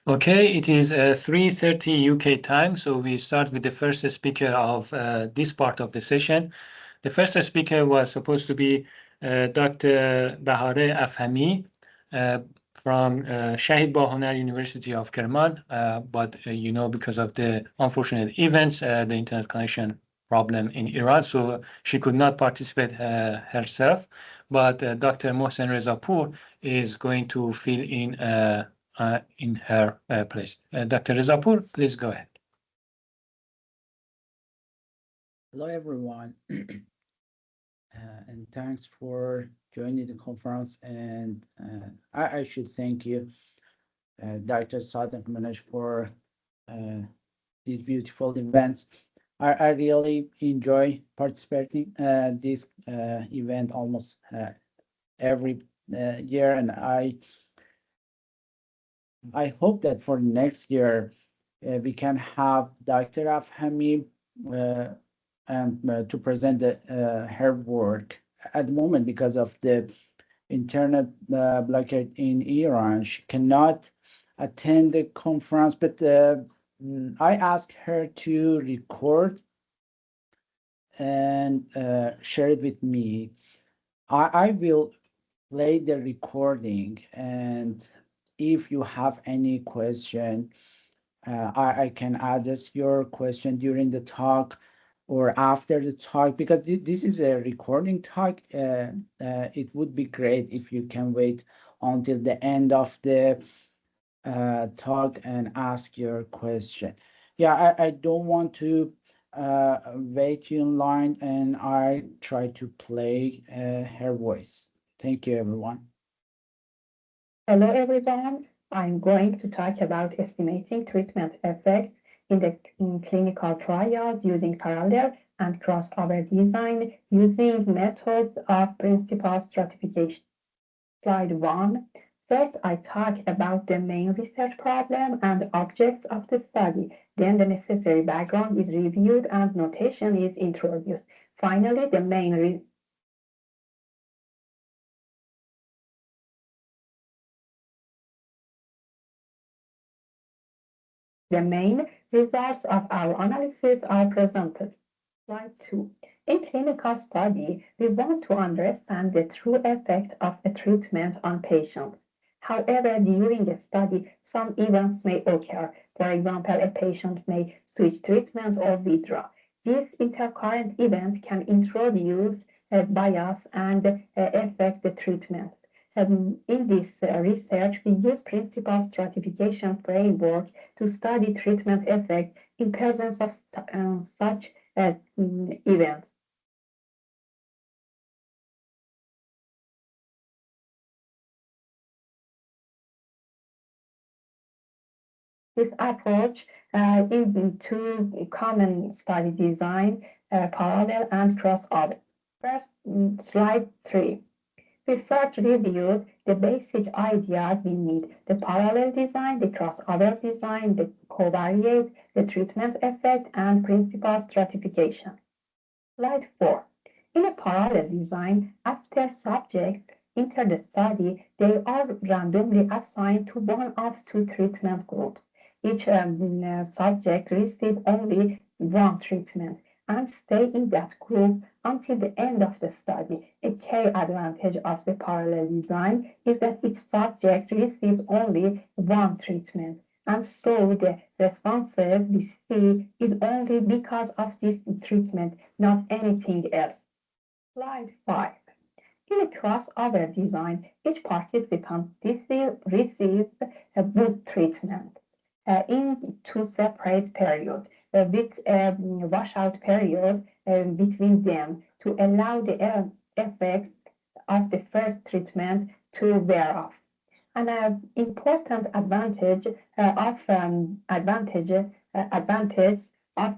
Okay, it is 3:30 UK time, so we start with the first speaker of this part of the session. The first speaker was supposed to be Dr. Bahareh Afhami from Shahid Bahonar University of Kerman, but because of the unfortunate events, the internet connection problem in Iran, so she could not participate herself. But Dr. Mohsen Rezapour is going to fill in her place. Dr. Rezapour, please go ahead. Hello, everyone, and thanks for joining the conference. And I should thank you, Dr. Sadek Manesh, for these beautiful events. I really enjoy participating this event almost every year, and I hope that for next year we can have Dr. Afhami and to present her work. At the moment, because of the internet blockade in Iran, she cannot attend the conference, but I asked her to record and share it with me. I will play the recording, and if you have any question, I can address your question during the talk or after the talk, because this is a recording talk. It would be great if you can wait until the end of the talk and ask your question. Yeah, I don't want to wait you in line, and I try to play her voice. Thank you, everyone. Hello, everyone. I'm going to talk about estimating treatment effects in clinical trials using parallel and crossover design using methods of principal stratification. Slide 1. First, I talk about the main research problem and objects of the study. Then the necessary background is reviewed and notation is introduced. Finally, the main results of our analysis are presented. Slide 2. In clinical study, we want to understand the true effect of a treatment on patients. However, during a study, some events may occur. For example, a patient may switch treatment or withdraw. These intercurrent events can introduce a bias and affect the treatment. In this research, we use principal stratification framework to study treatment effect in presence of such events. This approach is two common study design, parallel and crossover. First, slide 3. We first reviewed the basic ideas we need: the parallel design, the crossover design, the covariate, the treatment effect, and principal stratification. Slide 4. In a parallel design, after subjects enter the study, they are randomly assigned to one of two treatment groups. Each subject receives only one treatment and stay in that group until the end of the study. A key advantage of the parallel design is that each subject receives only one treatment, and so the responses we see is only because of this treatment, not anything else. Slide 5. In a crossover design, each participant receives a both treatment in two separate periods, with a washout period between them to allow the effect of the first treatment to wear off. An important advantage of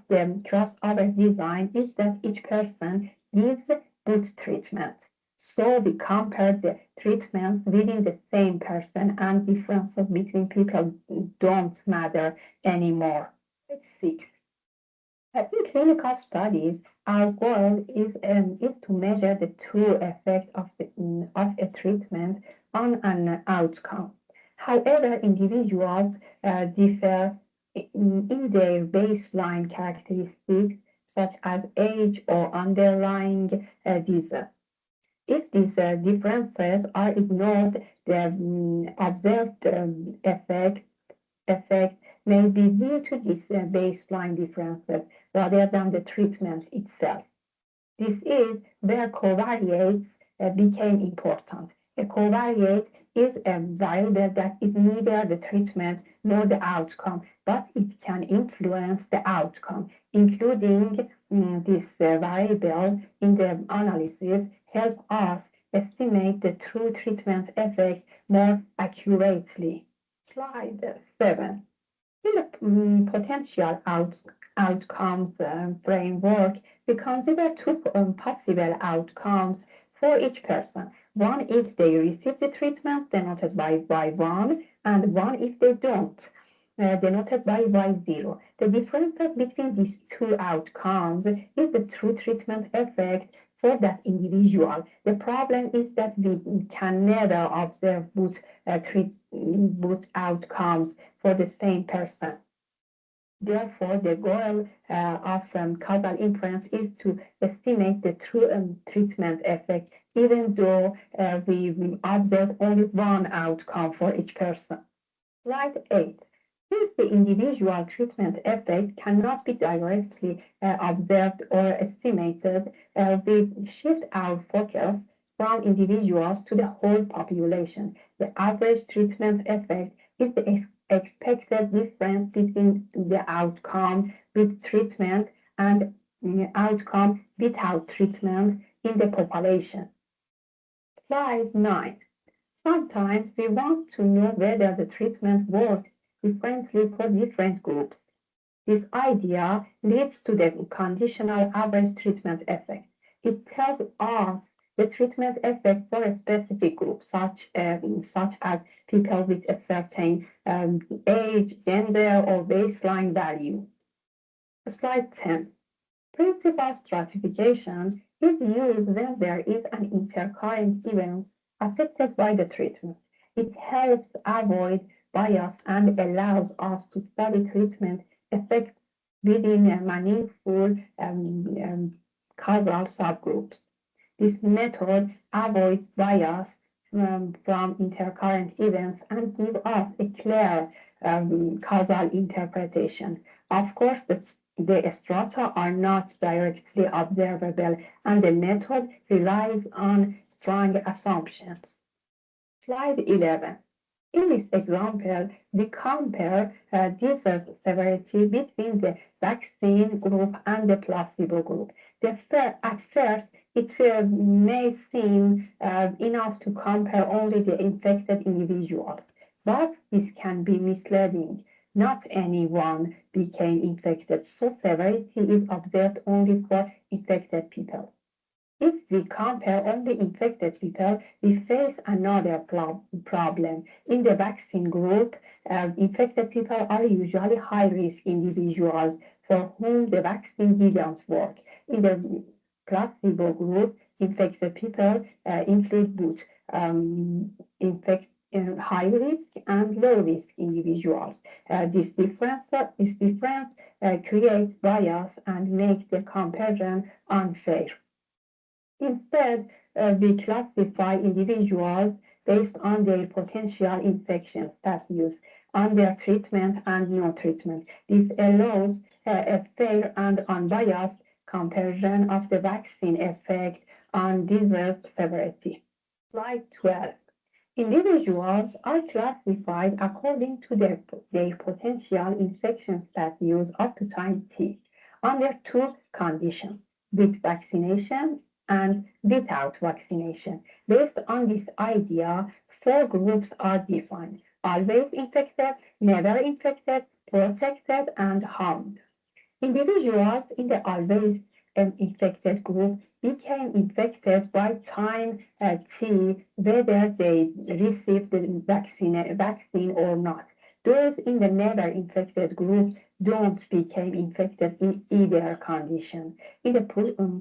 the crossover design is that each person gives both treatments. So we compare the treatments within the same person, and differences between people don't matter anymore. 6. In clinical studies, our goal is to measure the true effect of a treatment on an outcome. However, individuals differ in their baseline characteristics, such as age or underlying disease. If these differences are ignored, the observed effect may be due to these baseline differences rather than the treatment itself. This is where covariates became important. A covariate is a variable that is neither the treatment nor the outcome, but it can influence the outcome. Including this variable in the analysis help us estimate the true treatment effect more accurately. Slide 7. In the potential outcomes framework, we consider two possible outcomes for each person. One if they receive the treatment denoted by Y1, and one if they don't, denoted by Y0. The difference between these two outcomes is the true treatment effect for that individual. The problem is that we can never observe both outcomes for the same person. Therefore, the goal of causal inference is to estimate the true treatment effect, even though we observe only one outcome for each person. Slide 8. Since the individual treatment effect cannot be directly observed or estimated, we shift our focus from individuals to the whole population. The average treatment effect is the expected difference between the outcome with treatment and outcome without treatment in the population. Slide 9. Sometimes we want to know whether the treatment works differently for different groups. This idea leads to the conditional average treatment effect. It tells us the treatment effect for a specific group, such as people with a certain age, gender, or baseline value. Slide 10. Principal stratification is used when there is an intercurrent event affected by the treatment. It helps avoid bias and allows us to study treatment effects within meaningful causal subgroups. This method avoids bias from intercurrent events and gives us a clear causal interpretation. Of course, the strata are not directly observable, and the method relies on strong assumptions. Slide 11. In this example, we compare disease severity between the vaccine group and the placebo group. At first, it may seem enough to compare only the infected individuals, but this can be misleading. Not anyone became infected, so severity is observed only for infected people. If we compare only infected people, we face another problem. In the vaccine group, infected people are usually high-risk individuals for whom the vaccine didn't work. In the placebo group, infected people include both high-risk and low-risk individuals. This difference creates bias and makes the comparison unfair. Instead, we classify individuals based on their potential infection status, on their treatment and no treatment. This allows a fair and unbiased comparison of the vaccine effect on disease severity. Slide 12. Individuals are classified according to their potential infection status up to time t under two conditions, with vaccination and without vaccination. Based on this idea, four groups are defined: always infected, never infected, protected, and harmed. Individuals in the always infected group became infected by time t, whether they received the vaccine or not. Those in the never infected group don't become infected in either condition. In the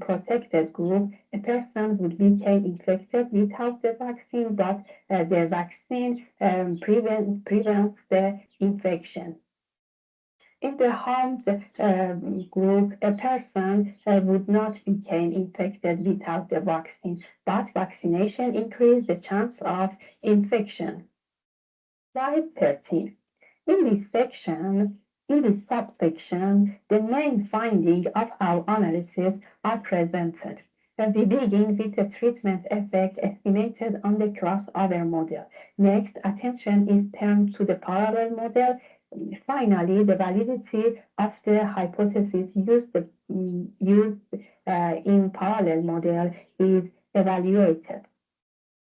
protected group, a person would become infected without the vaccine, but the vaccine prevents the infection. In the harmed group, a person would not become infected without the vaccine, but vaccination increases the chance of infection. Slide 13. In this subsection, the main findings of our analysis are presented. We begin with the treatment effect estimated on the crossover model. Next, attention is turned to the parallel model. Finally, the validity of the hypothesis used in parallel model is evaluated.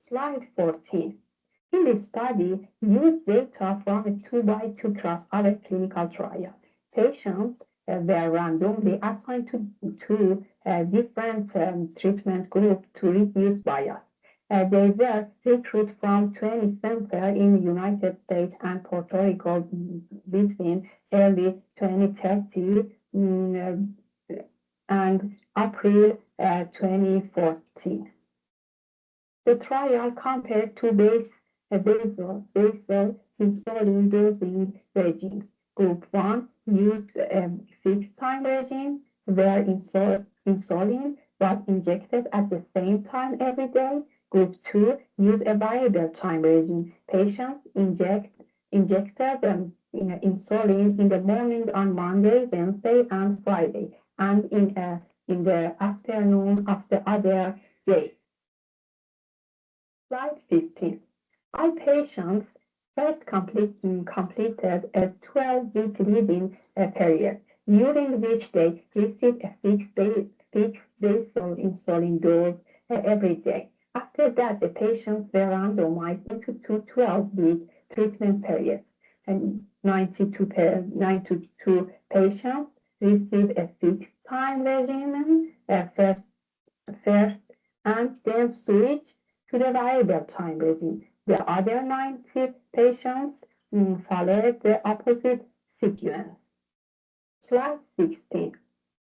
Slide 14. In this study, used data from a 2x2 crossover clinical trial. Patients were randomly assigned to two different treatment groups to reduce bias. They were recruited from 20 centers in the United States and Puerto Rico between early 2013 and April 2014. The trial compared two basal insulin dosing regimes. Group 1 used a fixed time regime where insulin was injected at the same time every day. Group 2 used a variable time regime. Patients injected insulin in the morning on Monday, Wednesday, and Friday, and in the afternoon of the other day. Slide 15. All patients first completed a 12-week lead-in period, during which they received a fixed basal insulin dose every day. After that, the patients were randomized into two 12-week treatment periods, and 92 patients received a fixed time regimen first and then switched to the variable time regime. The other 90 patients followed the opposite sequence. Slide 16.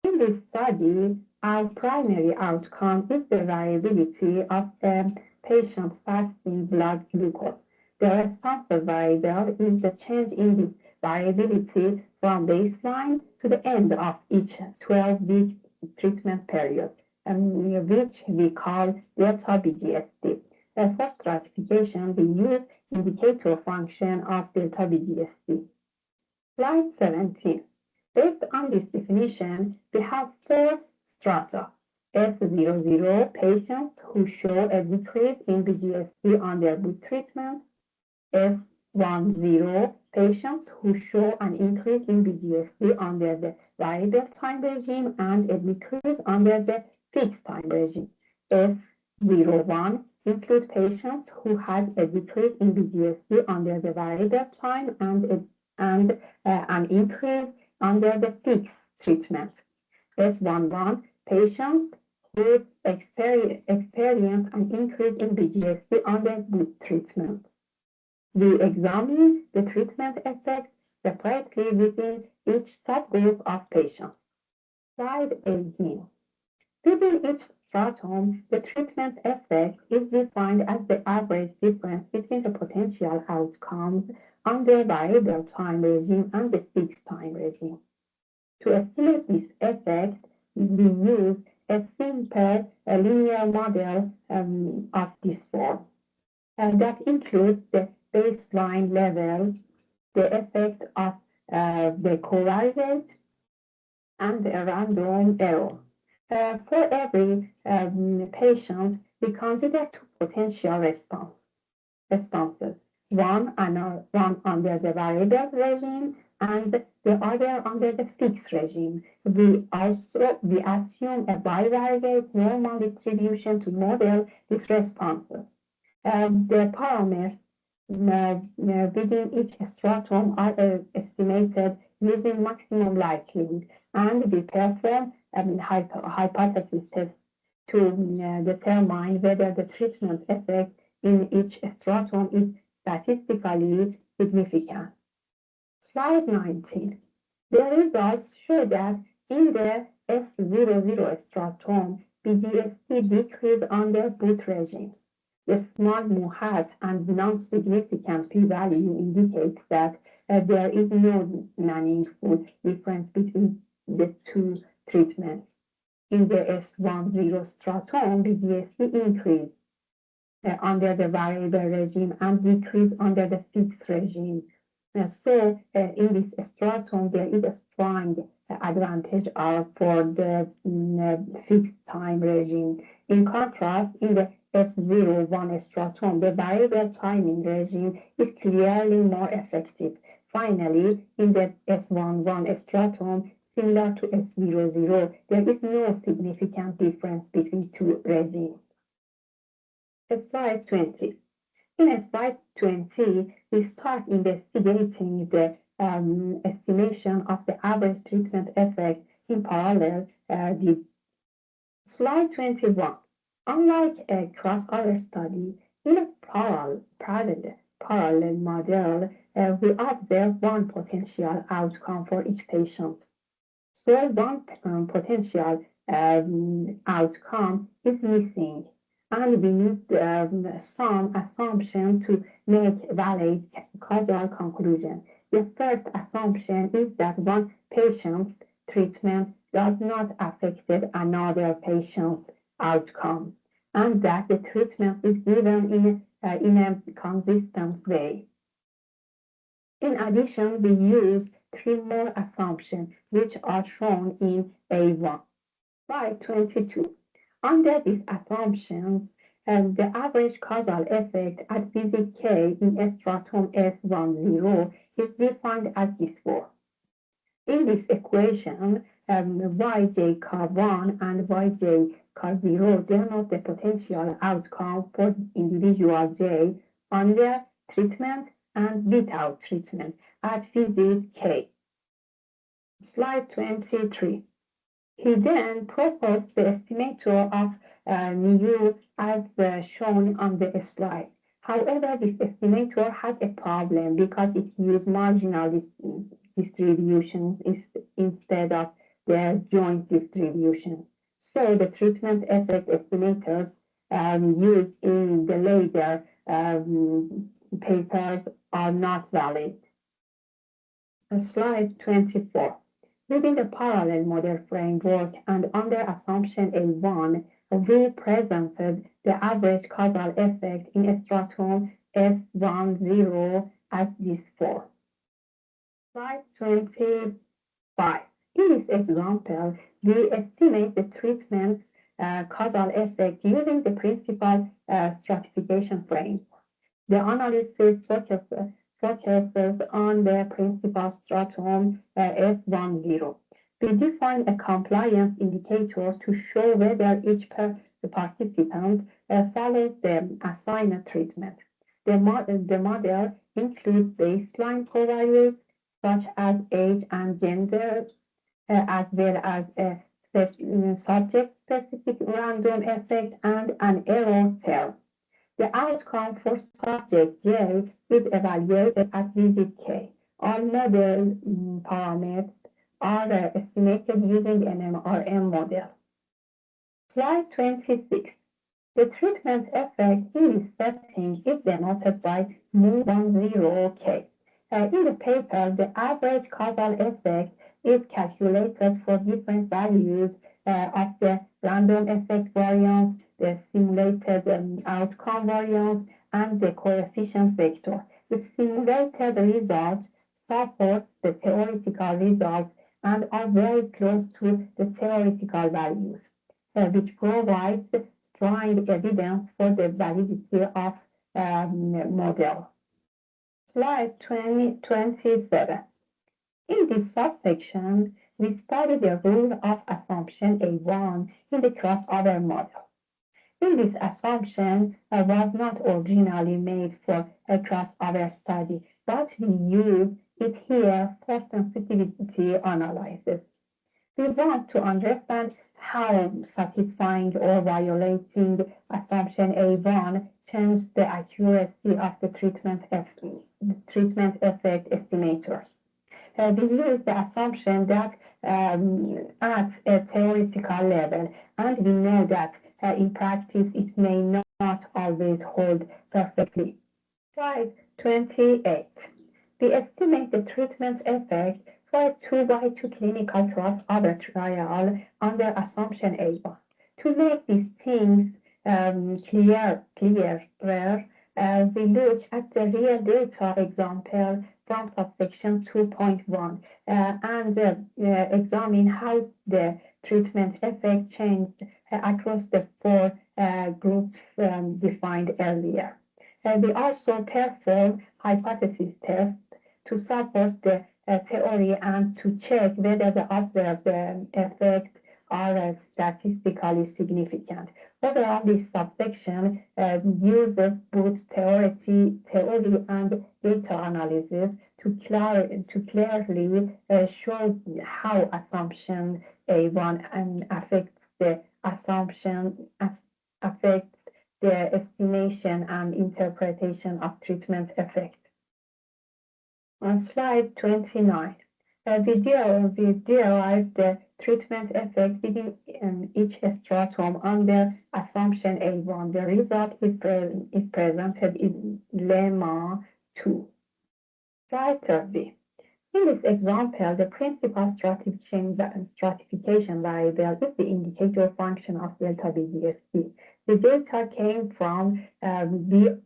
In this study, our primary outcome is the variability of the patient's fasting blood glucose. The responsive variable is the change in this variability from baseline to the end of each 12-week treatment period, which we call delta BGSD. For stratification, we use indicator function of delta BGSD. Slide 17. Based on this definition, we have four strata. S00 patients who show a decrease in BGSD under good treatment. S10 patients who show an increase in BGSD under the variable time regime and a decrease under the fixed time regime. S01 include patients who had a decrease in BGSD under the variable time and an increase under the fixed treatment. S11 patients who experience an increase in BGSD under good treatment. We examine the treatment effects separately within each subgroup of patients. Slide 18. Within each stratum, the treatment effect is defined as the average difference between the potential outcomes under variable time regime and the fixed time regime. To estimate this effect, we use a simple linear model of this form that includes the baseline level, the effect of the covariate, and the random error. For every patient, we consider two potential responses, one under the variable regime and the other under the fixed regime. We assume a bivariate normal distribution to model these responses. The parameters within each stratum are estimated using maximum likelihood, and we perform hypothesis tests to determine whether the treatment effect in each stratum is statistically significant. Slide 19. The results show that in the S00 stratum, BGST decreased under both regimes. The small mu-hat and non-significant p-value indicates that there is no meaningful difference between the two treatments. In the S10 stratum, BGST increased under the variable regime and decreased under the fixed regime. So in this stratum, there is a strong advantage for the fixed time regime. In contrast, in the S01 stratum, the variable timing regime is clearly more effective. Finally, in the S11 stratum, similar to S00, there is no significant difference between two regimes. Slide 20. In slide 20, we start investigating the estimation of the average treatment effect in parallel. Slide 21. Unlike a crossover study, in a parallel model, we observe one potential outcome for each patient. So one potential outcome is missing, and we need some assumption to make valid causal conclusion. The first assumption is that one patient's treatment does not affect another patient's outcome, and that the treatment is given in a consistent way. In addition, we use three more assumptions, which are shown in A1. Slide 22. Under these assumptions, the average causal effect at visit K in stratum S10 is defined as this form. In this equation, Yj car 1 and Yj car 0 denote the potential outcome for individual J under treatment and without treatment at visit K. Slide 23. He then proposed the estimator of mu as shown on the slide. However, this estimator had a problem because it used marginal distributions instead of the joint distribution. So the treatment effect estimators used in the later papers are not valid. Slide 24. Within the parallel model framework and under assumption A1, we presented the average causal effect in stratum S10 as this form. Slide 25. In this example, we estimate the treatment causal effect using the principal stratification framework. The analysis focuses on the principal stratum S10. We define a compliance indicator to show whether each participant follows the assigned treatment. The model includes baseline covariates such as age and gender, as well as a subject-specific random effect and an error term. The outcome for subject J is evaluated at visit K. All model parameters are estimated using an MRM model. Slide 26. The treatment effect in this setting is denoted by mu10K. In the paper, the average causal effect is calculated for different values of the random effect variance, the simulated outcome variance, and the coefficient vector. The simulated results support the theoretical results and are very close to the theoretical values, which provides strong evidence for the validity of model. Slide 27. In this subsection, we study the rule of assumption A1 in the crossover model. In this assumption was not originally made for a crossover study, but we use it here for sensitivity analysis. We want to understand how satisfying or violating assumption A1 changed the accuracy of the treatment effect estimators. We use the assumption that at a theoretical level, and we know that in practice it may not always hold perfectly. Slide 28. We estimate the treatment effect for a 2x2 clinical crossover trial under assumption A1. To make these things clearer, we look at the real data example from subsection 2.1 and examine how the treatment effect changed across the four groups defined earlier. We also perform hypothesis tests to support the theory and to check whether the observed effects are statistically significant. Overall, this subsection uses both theory and data analysis to clearly show how assumption A1 affects the estimation and interpretation of treatment effect. On slide 29, we derive the treatment effect within each stratum under assumption A1. The result is presented in lemma 2. Slide 30. In this example, the principal stratification variable is the indicator function of delta VGST. The data came from BAL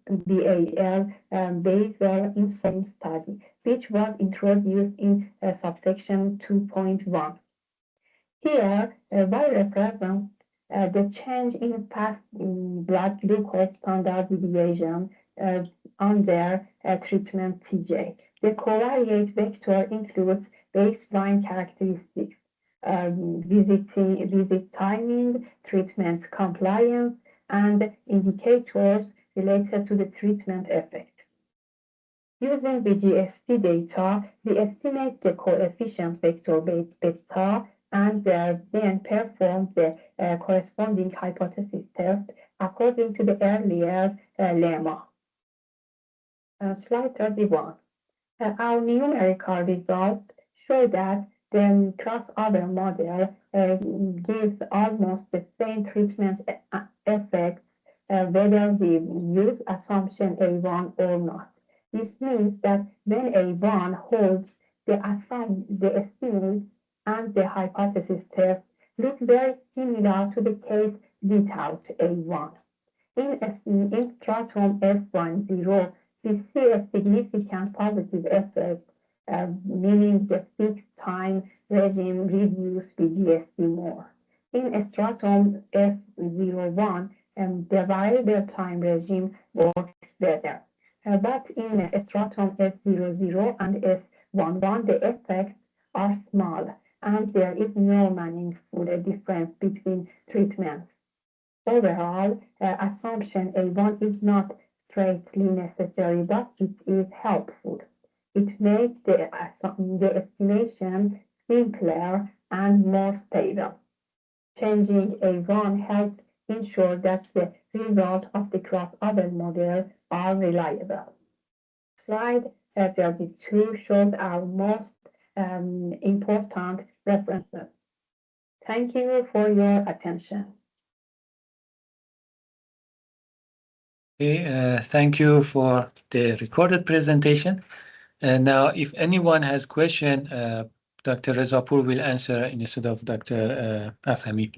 basal insulin study, which was introduced in subsection 2.1. Here, Y represents the change in past blood glucose standard deviation under treatment TJ. The covariate vector includes baseline characteristics, visit timing, treatment compliance, and indicators related to the treatment effect. Using VGST data, we estimate the coefficient vector beta and then perform the corresponding hypothesis test according to the earlier lemma. Slide 31. Our numerical results show that the crossover model gives almost the same treatment effects whether we use assumption A1 or not. This means that when A1 holds, the estimate and the hypothesis test look very similar to the case without A1. In stratum F10, we see a significant positive effect, meaning the fixed-time regime reduces VGST more. In stratum F01, the variable time regime works better. But in stratum F00 and F11, the effects are small, and there is no meaningful difference between treatments. Overall, assumption A1 is not straightly necessary, but it is helpful. It makes the estimation simpler and more stable. Changing A1 helps ensure that the results of the crossover model are reliable. Slide 32 shows our most important references. Thank you for your attention. Okay, thank you for the recorded presentation. And now, if anyone has question, Dr. Rezapour will answer instead of Dr. Afhami.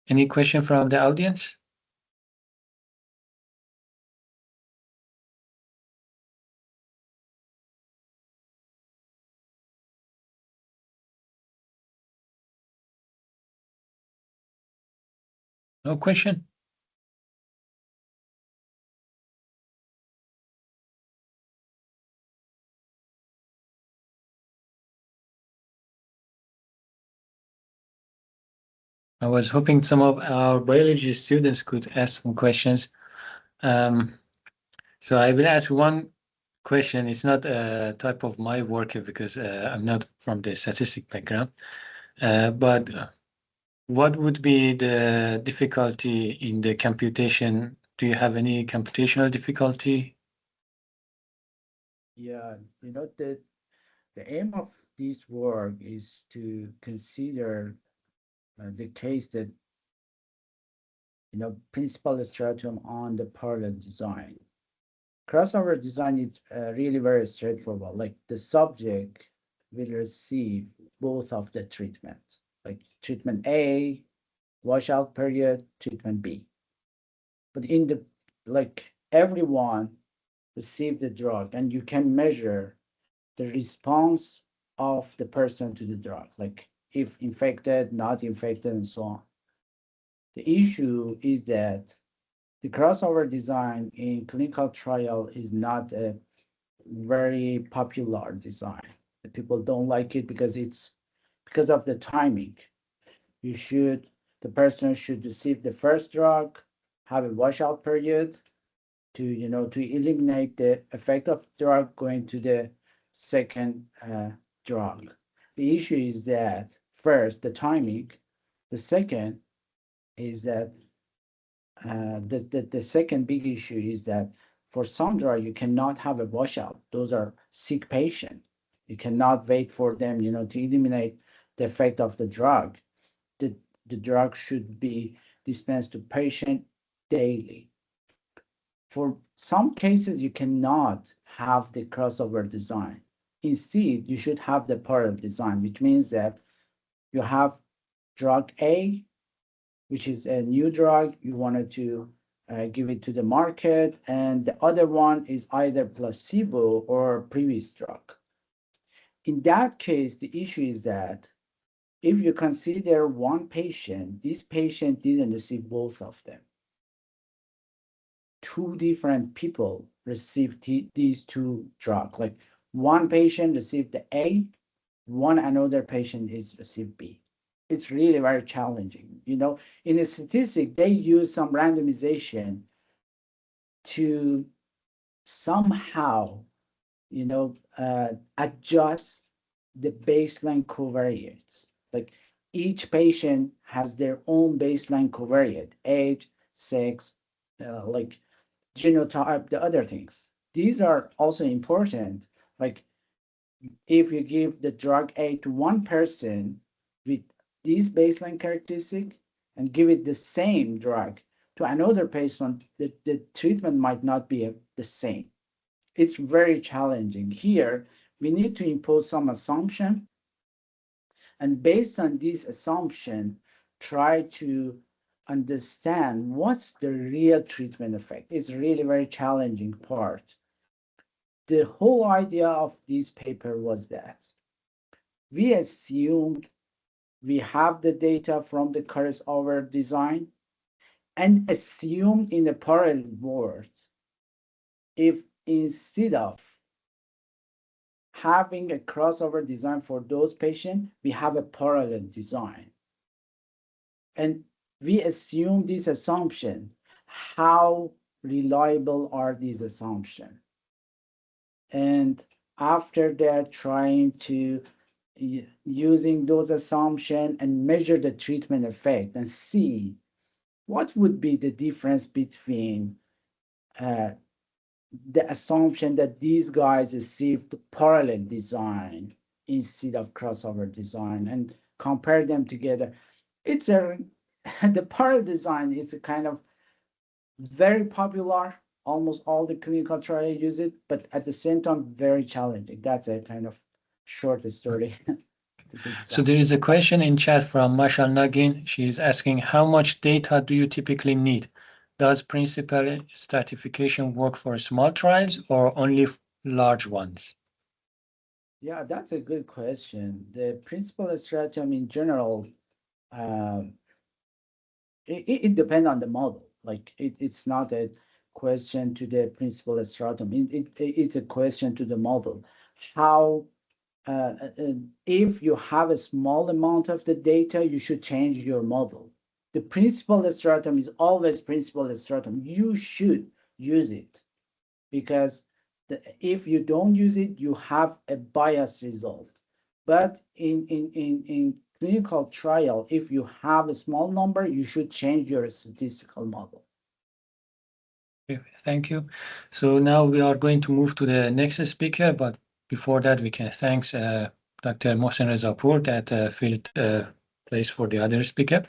Any question from the audience? No question? I was hoping some of our biology students could ask some questions. So I will ask one question. It's not a type of my work because I'm not from the statistic background. But what would be the difficulty in the computation? Do you have any computational difficulty? Yeah, The aim of this work is to consider the case that, principal stratum on the parallel design. Crossover design is really very straightforward. Like the subject will receive both of the treatments, like treatment A, washout period, treatment B. But in the, like everyone receive the drug and you can measure the response of the person to the drug, like if infected, not infected, and so on. The issue is that the crossover design in clinical trial is not a very popular design. The people don't like it because it's because of the timing. You should, the person should receive the first drug, have a washout period to eliminate the effect of drug going to the second drug. The issue is that first, the timing. The second is that the second big issue is that for some drug, you cannot have a washout. Those are sick patients. You cannot wait for them, to eliminate the effect of the drug. The, the drug should be dispensed to patient daily. For some cases, you cannot have the crossover design. Instead, you should have the parallel design, which means that you have drug A, which is a new drug, you wanted to give it to the market, and the other one is either placebo or previous drug. In that case, the issue is that if you consider one patient, this patient didn't receive both of them. Two different people received these two drugs. Like one patient received the A, one another patient is received B. It's really very challenging. In a statistic, they use some randomization to somehow, adjust the baseline covariates. Like each patient has their own baseline covariate, age, sex, like genotype, the other things. These are also important. Like if you give the drug A to one person with these baseline characteristic and give it the same drug to another patient, the treatment might not be the same. It's very challenging. Here, we need to impose some assumption, and based on this assumption, try to understand what's the real treatment effect. It's really very challenging part. The whole idea of this paper was that we assumed we have the data from the crossover design and assumed in the parallel world, if instead of having a crossover design for those patients, we have a parallel design. And we assume this assumption. How reliable are these assumptions? And after that, trying to using those assumptions and measure the treatment effect and see what would be the difference between the assumption that these guys received parallel design instead of crossover design and compare them together. It's the parallel design is a kind of very popular. Almost all the clinical trials use it, but at the same time, very challenging. That's a kind of short story. So there is a question in chat from Mashal Nagin. She's asking, how much data do you typically need? Does principal stratification work for small trials or only large ones? Yeah, that's a good question. The principal stratum in general, it depends on the model. Like it's not a question to the principal stratum. It's a question to the model. How if you have a small amount of the data, you should change your model. The principal stratum is always principal stratum. You should use it because if you don't use it, you have a biased result. But in clinical trial, if you have a small number, you should change your statistical model. Okay, thank you. So now we are going to move to the next speaker, but before that, we can thank Dr. Mohsen Rezapour that filled place for the other speaker.